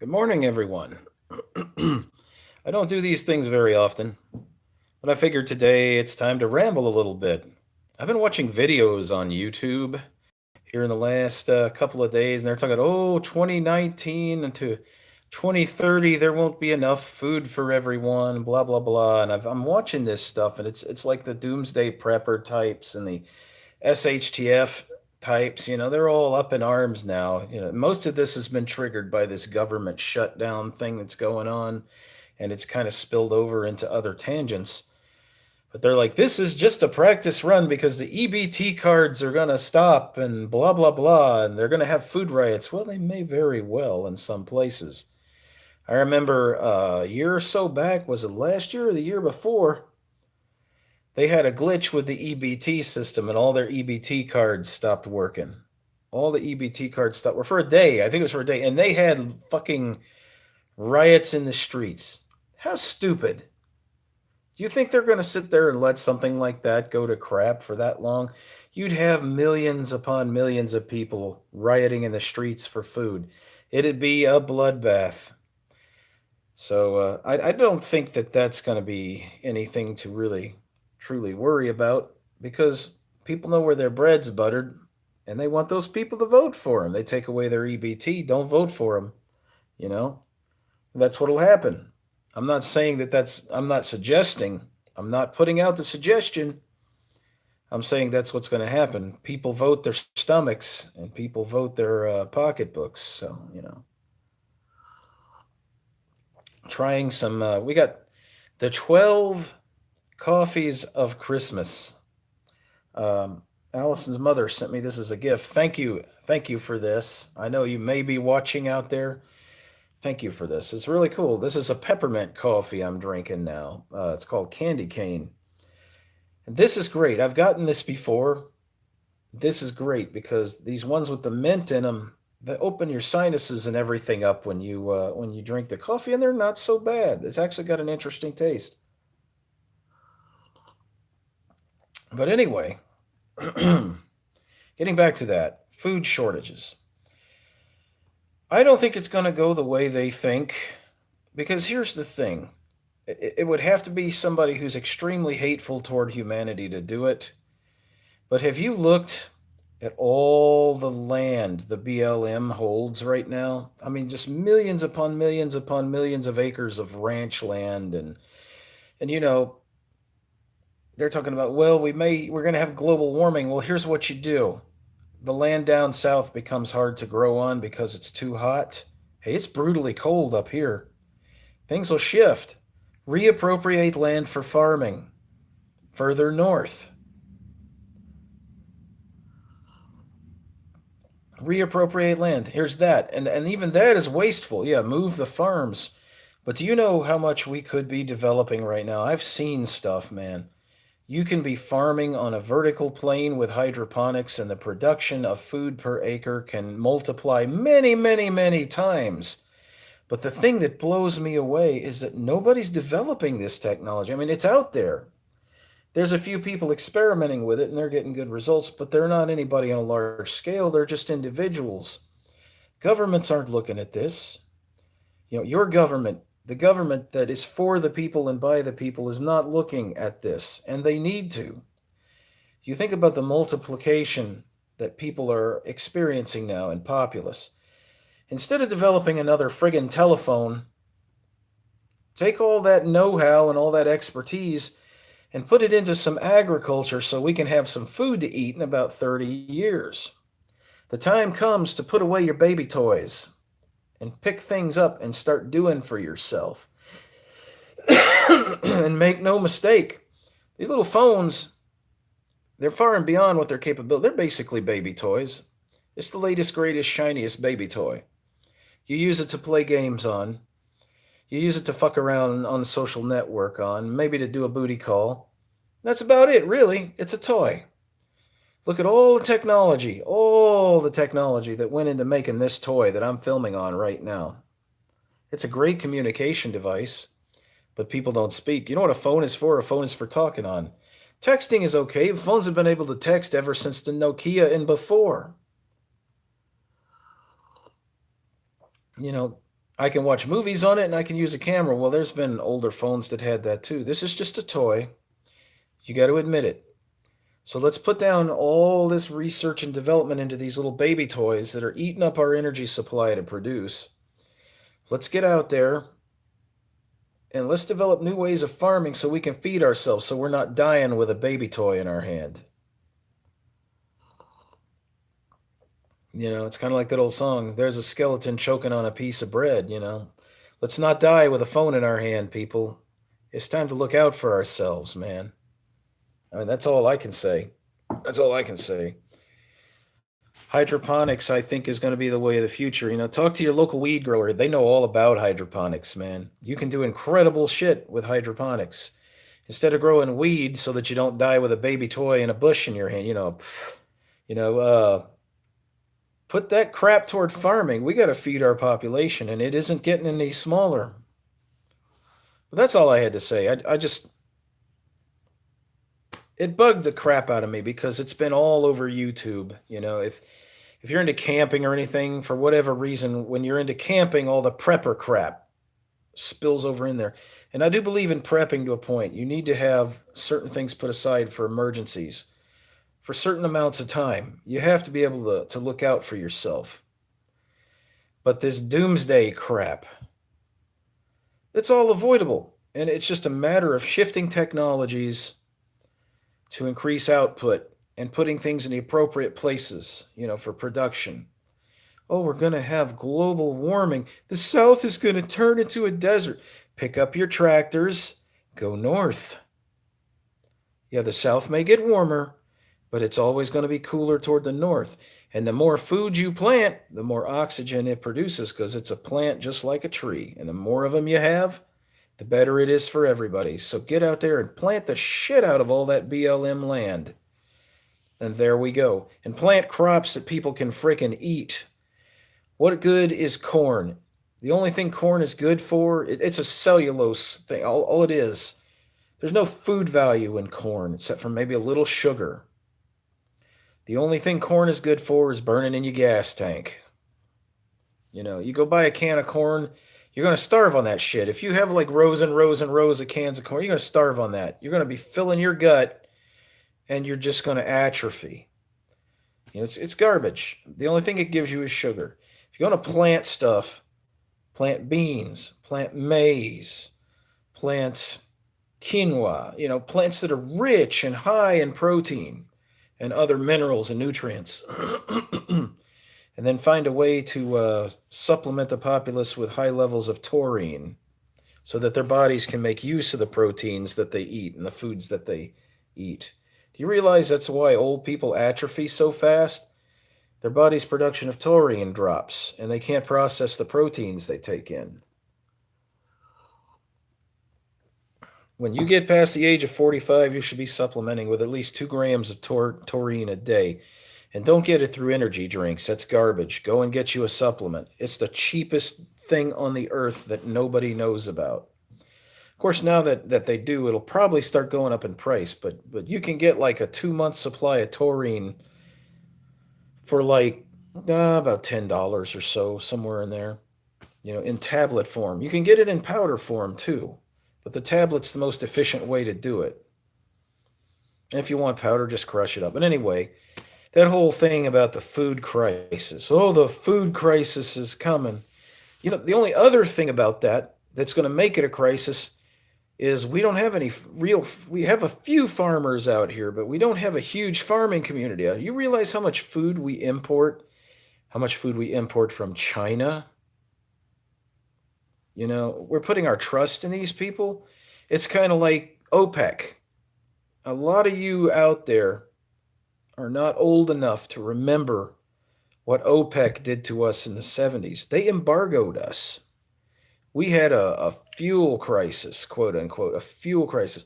Good morning, everyone. I don't do these things very often, but I figured today it's time to ramble a little bit. I've been watching videos on YouTube here in the last couple of days, and they're talking, 2019 to 2030, there won't be enough food for everyone, blah, blah, blah. And I'm watching this stuff, and it's like the doomsday prepper types and the SHTF types, they're all up in arms now. Most of this has been triggered by this government shutdown thing that's going on, and it's kind of spilled over into other tangents. But they're like, this is just a practice run because the EBT cards are going to stop and blah, blah, blah, and they're going to have food riots. Well, they may very well in some places. I remember a year or so back, was it last year or the year before? They had a glitch with the EBT system and all their EBT cards stopped working. All the EBT cards stopped were for a day. I think it was for a day. And they had fucking riots in the streets. How stupid. Do you think they're going to sit there and let something like that go to crap for that long? You'd have millions upon millions of people rioting in the streets for food. It'd be a bloodbath. So I don't think that that's going to be anything to really truly worry about because people know where their bread's buttered and they want those people to vote for them. They take away their EBT, don't vote for them, you know? That's what'll happen. I'm not suggesting, I'm not putting out the suggestion. I'm saying that's what's going to happen. People vote their stomachs and people vote their pocketbooks. So, trying some, we got the 12 coffees of Christmas. Allison's mother sent me this as a gift. Thank you. Thank you for this. I know you may be watching out there. Thank you for this. It's really cool. This is a peppermint coffee I'm drinking now. It's called Candy Cane. And this is great. I've gotten this before. This is great because these ones with the mint in them, they open your sinuses and everything up when you drink the coffee, and they're not so bad. It's actually got an interesting taste. But anyway, getting back to that, food shortages. I don't think it's going to go the way they think because here's the thing. It would have to be somebody who's extremely hateful toward humanity to do it. But have you looked at all the land the BLM holds right now? I mean, just millions upon millions of acres of ranch land and they're talking about, well, we're going to have global warming. Well, here's what you do. The land down south becomes hard to grow on because it's too hot. Hey, it's brutally cold up here. Things will shift. Reappropriate land for farming further north. Reappropriate land. Here's that. And even that is wasteful. Yeah, move the farms. But do you know how much we could be developing right now? I've seen stuff, man. You can be farming on a vertical plane with hydroponics, and the production of food per acre can multiply many, many, many times. But the thing that blows me away is that nobody's developing this technology. I mean, it's out there. There's a few people experimenting with it and they're getting good results, but they're not anybody on a large scale. They're just individuals. Governments aren't looking at this. Your government, the government that is for the people and by the people, is not looking at this, and they need to. You think about the multiplication that people are experiencing now in populace. Instead of developing another friggin' telephone, take all that know how and all that expertise and put it into some agriculture so we can have some food to eat in about 30 years. The time comes to put away your baby toys and pick things up and start doing for yourself. And make no mistake, these little phones, they're far and beyond what they're capable. They're basically baby toys. It's the latest, greatest, shiniest baby toy. You use it to play games on. You use it to fuck around on the social network on, maybe to do a booty call. That's about it, really. It's a toy. Look at all the technology that went into making this toy that I'm filming on right now. It's a great communication device, but people don't speak. You know what a phone is for? A phone is for talking on. Texting is okay. Phones have been able to text ever since the Nokia and before. I can watch movies on it and I can use a camera. Well, there's been older phones that had that too. This is just a toy. You got to admit it. So let's put down all this research and development into these little baby toys that are eating up our energy supply to produce. Let's get out there and let's develop new ways of farming so we can feed ourselves so we're not dying with a baby toy in our hand. It's kind of like that old song, there's a skeleton choking on a piece of bread. Let's not die with a phone in our hand, people. It's time to look out for ourselves, man. I mean, that's all I can say. That's all I can say. Hydroponics, I think, is going to be the way of the future. Talk to your local weed grower. They know all about hydroponics, man. You can do incredible shit with hydroponics. Instead of growing weed so that you don't die with a baby toy and a bush in your hand, you know, uh, put that crap toward farming. We got to feed our population, and it isn't getting any smaller. But that's all I had to say. I just, it bugged the crap out of me because it's been all over YouTube. If you're into camping or anything, for whatever reason, when you're into camping, all the prepper crap spills over in there. And I do believe in prepping to a point. You need to have certain things put aside for emergencies for certain amounts of time. You have to be able to look out for yourself. But this doomsday crap, it's all avoidable. And it's just a matter of shifting technologies to increase output and putting things in the appropriate places, for production. Oh, we're going to have global warming. The South is going to turn into a desert. Pick up your tractors, go north. Yeah, the South may get warmer, but it's always going to be cooler toward the north. And the more food you plant, the more oxygen it produces because it's a plant just like a tree. And the more of them you have, the better it is for everybody. So get out there and plant the shit out of all that BLM land. And there we go. And plant crops that people can frickin' eat. What good is corn? The only thing corn is good for, it's a cellulose thing. All it is. There's no food value in corn except for maybe a little sugar. The only thing corn is good for is burning in your gas tank. You go buy a can of corn, you're going to starve on that shit. If you have like rows and rows and rows of cans of corn, you're going to starve on that. You're going to be filling your gut and you're just going to atrophy. It's garbage. The only thing it gives you is sugar. If you're going to plant stuff, plant beans, plant maize, plant quinoa, plants that are rich and high in protein and other minerals and nutrients. And then find a way to supplement the populace with high levels of taurine so that their bodies can make use of the proteins that they eat and the foods that they eat. Do you realize that's why old people atrophy so fast? Their body's production of taurine drops, and they can't process the proteins they take in. When you get past the age of 45, you should be supplementing with at least 2 grams of taurine a day. And don't get it through energy drinks. That's garbage. Go and get you a supplement. It's the cheapest thing on the earth that nobody knows about. Of course, now that they do, it'll probably start going up in price. But you can get like a 2-month supply of taurine for like about $10 or so, somewhere in there. In tablet form. You can get it in powder form too. But the tablet's the most efficient way to do it. And if you want powder, just crush it up. But anyway, that whole thing about the food crisis. Oh, the food crisis is coming. The only other thing about that's going to make it a crisis is we don't have we have a few farmers out here, but we don't have a huge farming community. You realize how much food we import? How much food we import from China? We're putting our trust in these people. It's kind of like OPEC. A lot of you out there are not old enough to remember what OPEC did to us in the 70s. They embargoed us. We had a fuel crisis, quote unquote, a fuel crisis.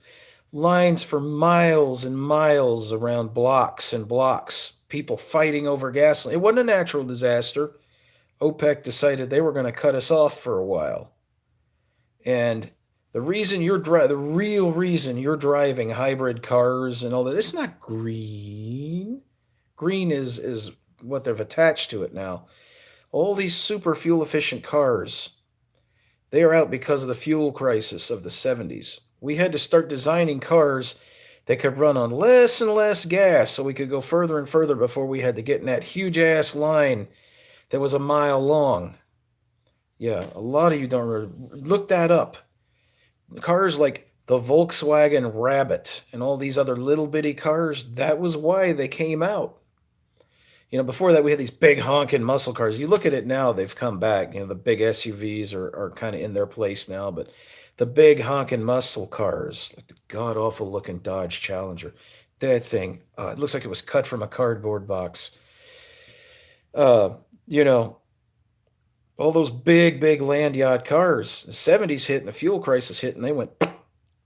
Lines for miles and miles around blocks and blocks, people fighting over gasoline. It wasn't a natural disaster. OPEC decided they were going to cut us off for a while. And the real reason you're driving hybrid cars and all that, it's not green. Green is what they've attached to it now. All these super fuel efficient cars They are out because of the fuel crisis of the 70s. We had to start designing cars that could run on less and less gas so we could go further and further before we had to get in that huge ass line that was a mile long. Yeah, a lot of you don't look that up. Cars like the Volkswagen Rabbit and all these other little bitty cars, that was why they came out. Before that we had these big honking muscle cars. You look at it now, they've come back. The big SUVs are kind of in their place now, but the big honking muscle cars, like the god awful looking Dodge Challenger, that thing, it looks like it was cut from a cardboard box. Uh, you know, all those big land yacht cars. The 70s hit and the fuel crisis hit, and they went.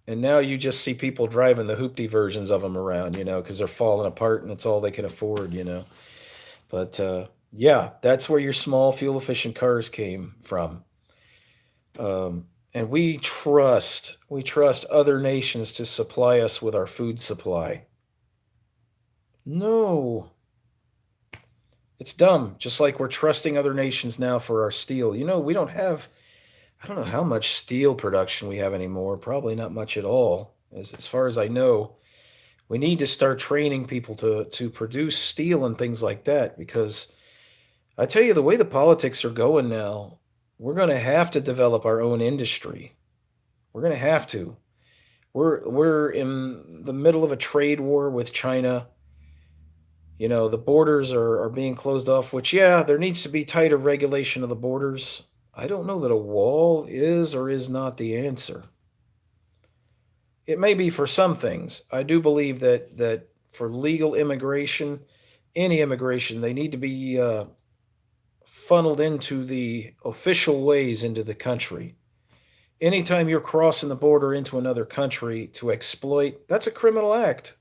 And now you just see people driving the hoopty versions of them around, because they're falling apart and it's all they can afford. But yeah, that's where your small fuel efficient cars came from. And we trust other nations to supply us with our food supply. No. It's dumb. Just like we're trusting other nations now for our steel. We don't have, I don't know how much steel production we have anymore. Probably not much at all. As far as I know, we need to start training people to produce steel and things like that, because I tell you, the way the politics are going now, we're going to have to develop our own industry. We're going to have to. We're in the middle of a trade war with China. The borders are being closed off, which, yeah, there needs to be tighter regulation of the borders. I don't know that a wall is or is not the answer. It may be for some things. I do believe that for legal immigration, any immigration, they need to be funneled into the official ways into the country. Anytime you're crossing the border into another country to exploit, that's a criminal act.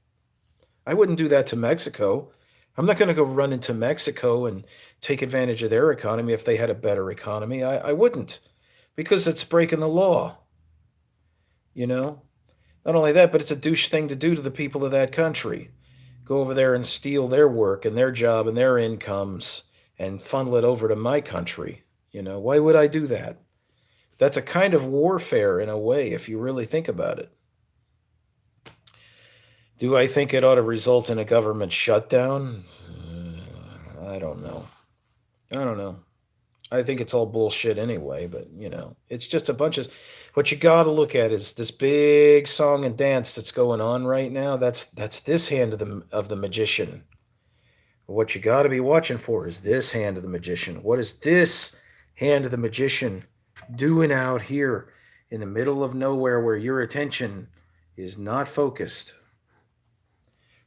I wouldn't do that to Mexico. I'm not going to go run into Mexico and take advantage of their economy if they had a better economy. I wouldn't, because it's breaking the law. Not only that, but it's a douche thing to do to the people of that country. Go over there and steal their work and their job and their incomes and funnel it over to my country. Why would I do that? That's a kind of warfare in a way, if you really think about it. Do I think it ought to result in a government shutdown? I don't know. I think it's all bullshit anyway, but it's just a bunch of. What you got to look at is this big song and dance that's going on right now. That's this hand of the magician. What you got to be watching for is this hand of the magician. What is this hand of the magician doing out here in the middle of nowhere where your attention is not focused?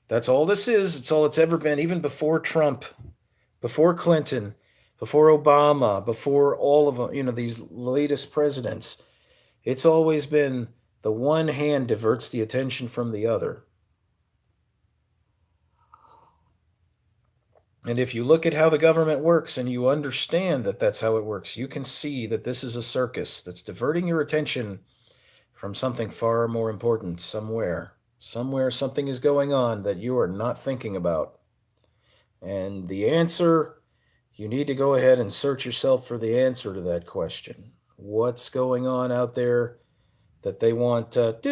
That's all this is. It's all it's ever been, even before Trump, before Clinton, before Obama, before all of them, these latest presidents. It's always been the one hand diverts the attention from the other. And if you look at how the government works and you understand that that's how it works, you can see that this is a circus that's diverting your attention from something far more important somewhere. Somewhere something is going on that you are not thinking about. And the answer, you need to go ahead and search yourself for the answer to that question. What's going on out there that they want going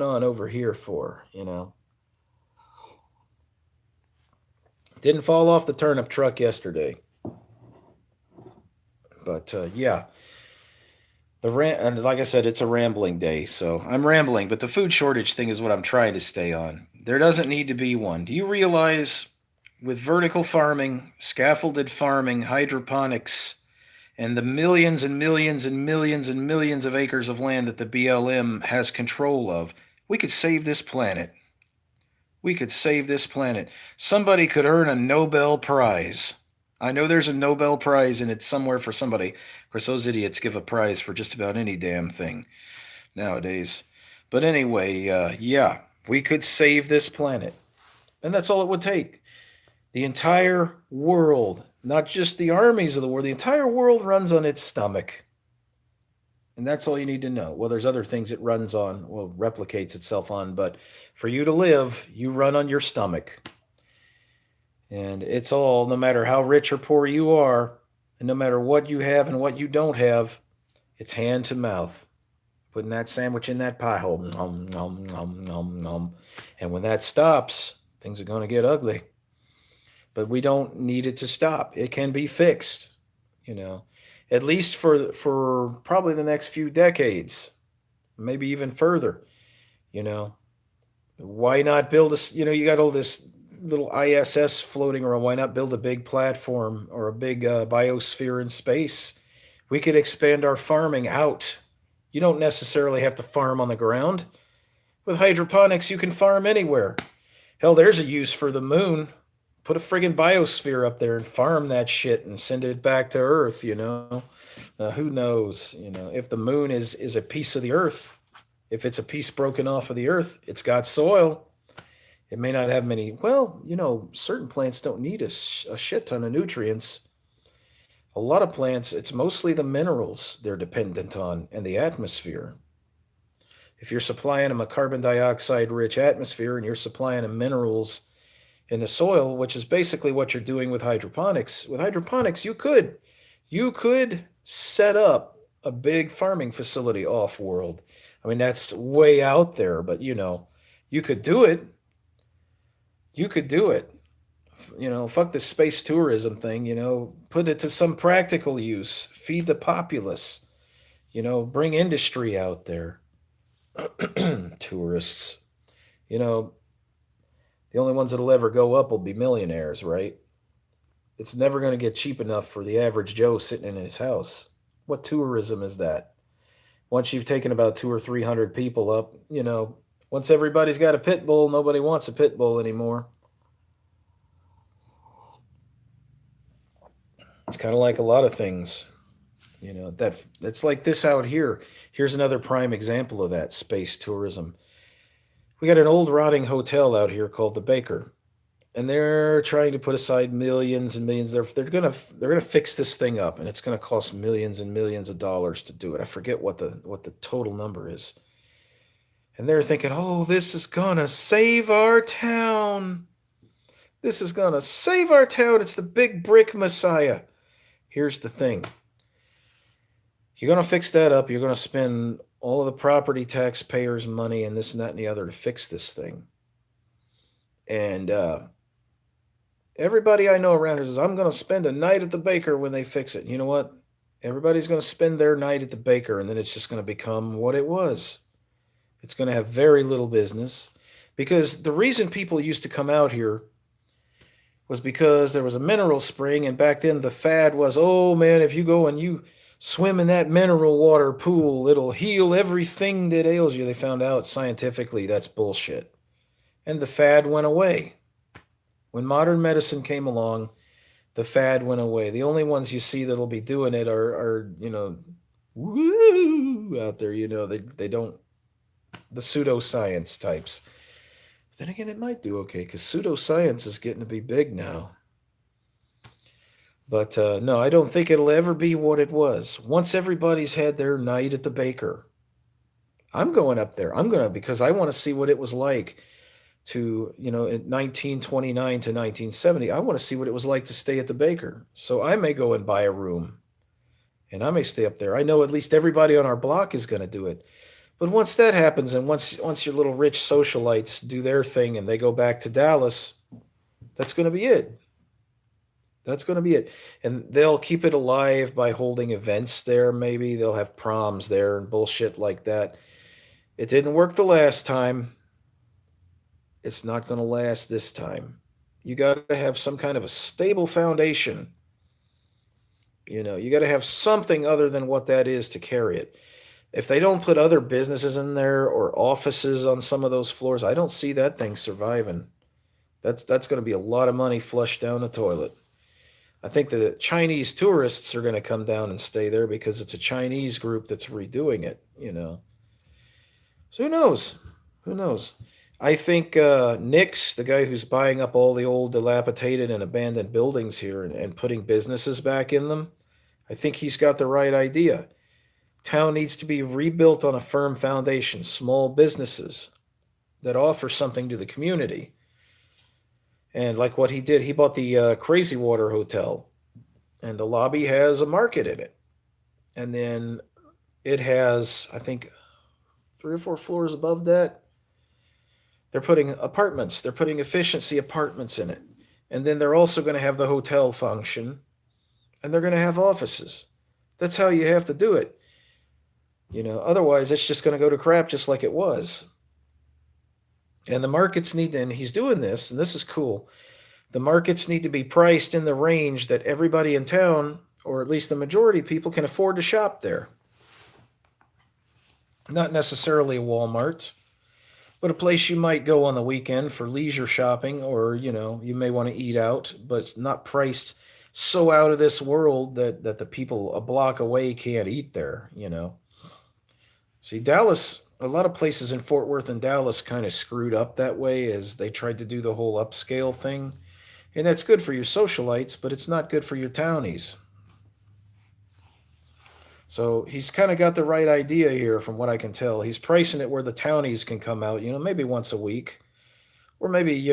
on over here for, Didn't fall off the turnip truck yesterday. But yeah. And like I said, it's a rambling day, so I'm rambling, but the food shortage thing is what I'm trying to stay on. There doesn't need to be one. Do you realize with vertical farming, scaffolded farming, hydroponics, and the millions and millions and millions and millions of acres of land that the BLM has control of, we could save this planet. We could save this planet. Somebody could earn a Nobel Prize. I know there's a Nobel Prize and it's somewhere for somebody. Of course, those idiots give a prize for just about any damn thing nowadays. But anyway, yeah, we could save this planet. And that's all it would take. The entire world, not just the armies of the world, the entire world runs on its stomach. And that's all you need to know. Well, there's other things it runs on, replicates itself on, but for you to live, you run on your stomach. And it's all, no matter how rich or poor you are, And no matter what you have and what you don't have, it's hand to mouth. Putting that sandwich in that pie hole. Nom, nom, nom, nom, nom. And when that stops, things are going to get ugly. But we don't need it to stop. It can be fixed, you know, at least for probably the next few decades, maybe even further, you know. Why not build a, you got all this little ISS floating around. Why not build a big platform or a big biosphere in space? We could expand our farming out. You don't necessarily have to farm on the ground. With hydroponics, you can farm anywhere. Hell, there's a use for the moon. Put a friggin' biosphere up there and farm that shit and send it back to Earth, you know? Who knows? You know, if the moon is a piece of the Earth, if it's a piece broken off of the Earth, it's got soil. It may not have many, well, certain plants don't need a shit ton of nutrients. A lot of plants, it's mostly the minerals they're dependent on and the atmosphere. If you're supplying them a carbon dioxide rich atmosphere and you're supplying them minerals in the soil, which is basically what you're doing with hydroponics. With hydroponics, you could set up a big farming facility off world. I mean, that's way out there, but you could do it. You could do it. Fuck this space tourism thing, put it to some practical use, feed the populace, bring industry out there. Tourists, you know, the only ones that'll ever go up will be millionaires, right? It's never going to get cheap enough for the average Joe sitting in his house. What tourism is that? Once you've taken about 200 or 300 people up, once everybody's got a pit bull, nobody wants a pit bull anymore. It's kind of like a lot of things, that's like this out here. Here's another prime example of that space tourism. We got an old rotting hotel out here called the Baker, and they're trying to put aside millions and millions. They're gonna fix this thing up, and it's gonna cost millions and millions of dollars to do it. I forget what the total number is. And they're thinking, oh, this is gonna save our town. This is gonna save our town. It's the big brick messiah. Here's the thing. You're gonna fix that up. You're gonna spend all of the property taxpayers' money and this and that and the other to fix this thing. And everybody I know around here says, I'm going to spend a night at the Baker when they fix it. You know what? Everybody's going to spend their night at the Baker, and then it's just going to become what it was. It's going to have very little business. Because the reason people used to come out here was because there was a mineral spring, and back then the fad was, oh man, if you go and you swim in that mineral water pool, it'll heal everything that ails you. They found out scientifically that's bullshit. And the fad went away. When modern medicine came along, the fad went away. The only ones you see that'll be doing it are woo out there, they don't, the pseudoscience types. Then again, it might do okay because pseudoscience is getting to be big now. But no, I don't think it'll ever be what it was. Once everybody's had their night at the Baker, I'm going up there. Because I want to see what it was like to, in 1929 to 1970. I want to see what it was like to stay at the Baker. So I may go and buy a room and I may stay up there. I know at least everybody on our block is going to do it. But once that happens, and once your little rich socialites do their thing and they go back to Dallas, that's going to be it. That's going to be it. And they'll keep it alive by holding events there, maybe. They'll have proms there and bullshit like that. It didn't work the last time. It's not going to last this time. You got to have some kind of a stable foundation. You got to have something other than what that is to carry it. If they don't put other businesses in there or offices on some of those floors, I don't see that thing surviving. That's going to be a lot of money flushed down the toilet. I think the Chinese tourists are going to come down and stay there because it's a Chinese group that's redoing it, So who knows? Who knows? I think Nix, the guy who's buying up all the old dilapidated and abandoned buildings here and putting businesses back in them, I think he's got the right idea. Town needs to be rebuilt on a firm foundation, small businesses that offer something to the community. And like what he did, he bought the Crazy Water Hotel. and the lobby has a market in it. And then it has, I think, 3 or 4 floors above that, they're putting apartments. They're putting efficiency apartments in it. And then they're also going to have the hotel function, and they're going to have offices. That's how you have to do it. Otherwise it's just going to go to crap just like it was. And the markets need to, and he's doing this, and this is cool. The markets need to be priced in the range that everybody in town, or at least the majority of people, can afford to shop there. Not necessarily a Walmart, but a place you might go on the weekend for leisure shopping, or you may want to eat out, but it's not priced so out of this world that the people a block away can't eat there. See, Dallas, a lot of places in Fort Worth and Dallas kind of screwed up that way as they tried to do the whole upscale thing. And that's good for your socialites, but it's not good for your townies. So he's kind of got the right idea here from what I can tell. He's pricing it where the townies can come out, maybe once a week, or maybe,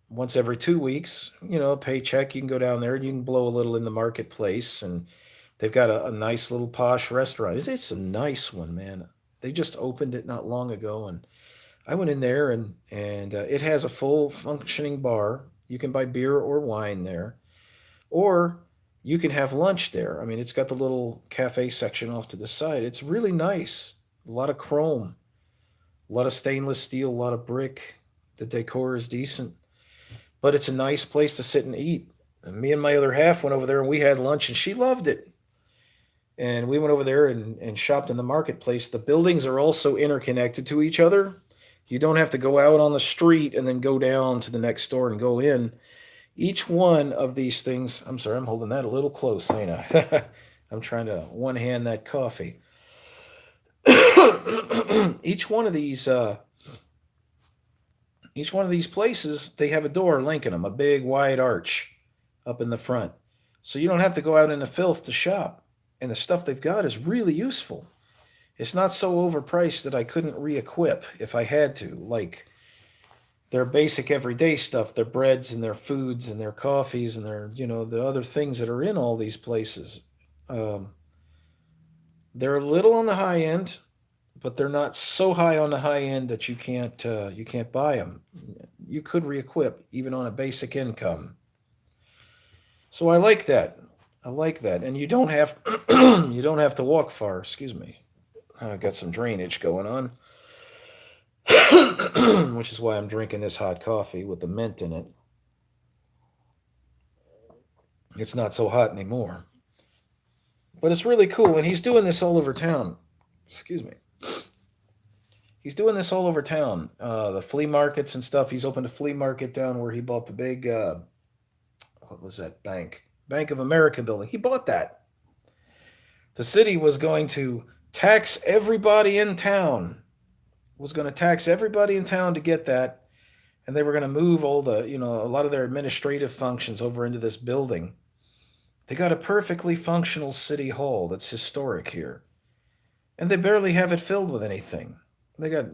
once every 2 weeks, a paycheck. You can go down there and you can blow a little in the marketplace. And they've got a nice little posh restaurant. It's a nice one, man. They just opened it not long ago. And I went in there, and it has a full functioning bar. You can buy beer or wine there. Or you can have lunch there. I mean, it's got the little cafe section off to the side. It's really nice. A lot of chrome, a lot of stainless steel, a lot of brick. The decor is decent, but it's a nice place to sit and eat. And me and my other half went over there and we had lunch, and she loved it. And we went over there and shopped in the marketplace. The buildings are also interconnected to each other. You don't have to go out on the street and then go down to the next store and go in. Each one of these things, I'm sorry, I'm holding that a little close, ain't I? I'm trying to one hand that coffee. each one of these places, they have a door linking them, a big wide arch up in the front. So you don't have to go out in the filth to shop. And the stuff they've got is really useful. It's not so overpriced that I couldn't re-equip if I had to, like their basic everyday stuff, their breads and their foods and their coffees and their, the other things that are in all these places. They're a little on the high end, but they're not so high on the high end that you can't buy them. You could re-equip even on a basic income. So I like that. And you don't have to walk far. Excuse me. I've got some drainage going on. Which is why I'm drinking this hot coffee with the mint in it. It's not so hot anymore. But it's really cool, and he's doing this all over town. Excuse me. He's doing this all over town. The flea markets and stuff. He's opened a flea market down where he bought the big, what was that bank? Bank of America building. He bought that. The city was going to tax everybody in town. Was going to tax everybody in town to get that. And they were going to move all the, a lot of their administrative functions over into this building. They got a perfectly functional city hall that's historic here. And they barely have it filled with anything. They got,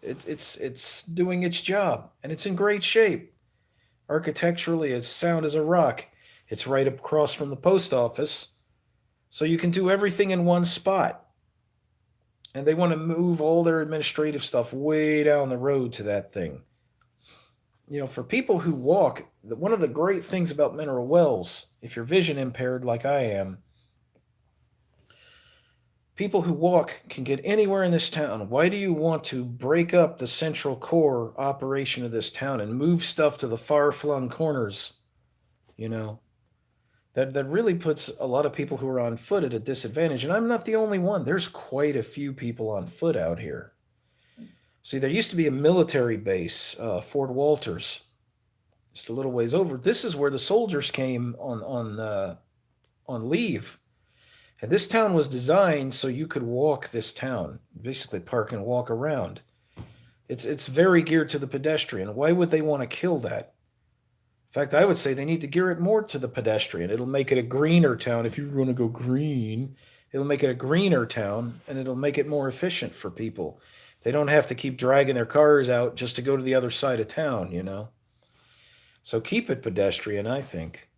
it's doing its job, and it's in great shape. Architecturally, it's sound as a rock. It's right across from the post office. So you can do everything in one spot. And they want to move all their administrative stuff way down the road to that thing. For people who walk, one of the great things about Mineral Wells, if you're vision impaired like I am, people who walk can get anywhere in this town. Why do you want to break up the central core operation of this town and move stuff to the far-flung corners? That really puts a lot of people who are on foot at a disadvantage. And I'm not the only one. There's quite a few people on foot out here. See, there used to be a military base, Fort Walters, just a little ways over. This is where the soldiers came on leave. And this town was designed so you could walk this town, basically park and walk around. It's very geared to the pedestrian. Why would they want to kill that? In fact, I would say they need to gear it more to the pedestrian. It'll make it a greener town. If you want to go green, it'll make it a greener town, and it'll make it more efficient for people. They don't have to keep dragging their cars out just to go to the other side of town, So keep it pedestrian, I think.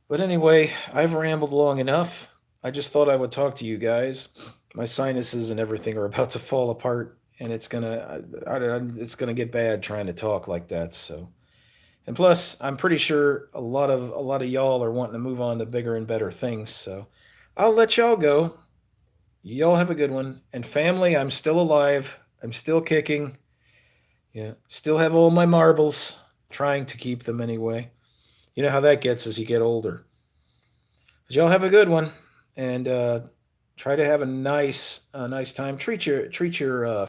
But anyway, I've rambled long enough. I just thought I would talk to you guys. My sinuses and everything are about to fall apart, and it's gonna get bad trying to talk like that. So, and plus, I'm pretty sure a lot of y'all are wanting to move on to bigger and better things. So, I'll let y'all go. Y'all have a good one. And family, I'm still alive. I'm still kicking. Yeah, still have all my marbles. Trying to keep them anyway. You know how that gets as you get older. But y'all have a good one, and try to have a nice time. Treat your